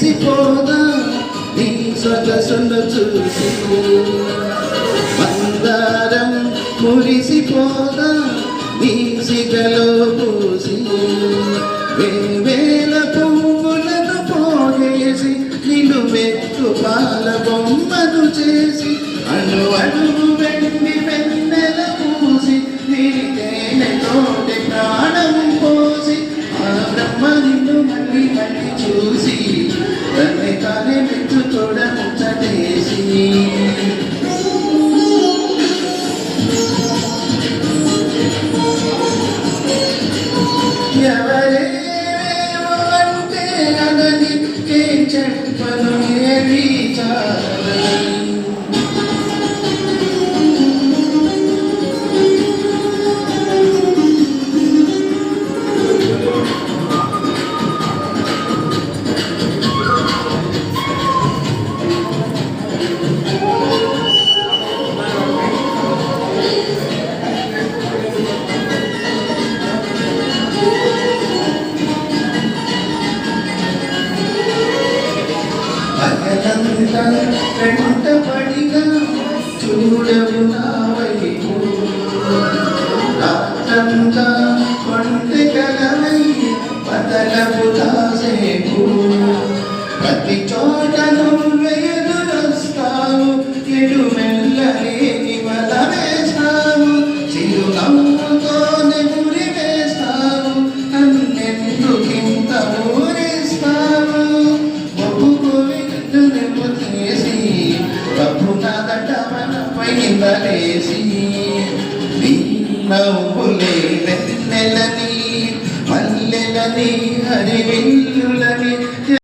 మురిసిపోదా నీ సొగసును చూసి మందారం మురిసిపోదా నీ సిగలో పూసి వేవేల పువ్వులను పోగేసి నిలువెత్తు పాల బొమ్మను చేసి అణు అణువు వెండి వెన్నెల పూసి నీ తేనెతోటి ప్రాణం పోసి ఆ బ్రహ్మ నిన్ను మళ్ళీ మళ్ళీ చూసి తనే తానే మెచ్చు తోడ ముచ్చటేసి ఎవరేమో అంటే అనని ఏం చెప్పను ఏమీ చాలని వెంటబడిగా చూడవు నా వైపు రాత్రంతా కొంటె కలవై బదలవు కాసేపు ప్రతి చోట నువ్వే ఎదురొస్తావు ఎటు మెల్లలేని వల వేస్తావు చిరునవ్వుతోనే మురి వేస్తావు నన్నెందుకింత ఊరిస్తావు ఒప్పుకోవి నిన్ను చేసి ప్రభునాదట మనపై నిందలేసి నీ నవ్వులే వెన్నెలని మల్లెలని హరివిల్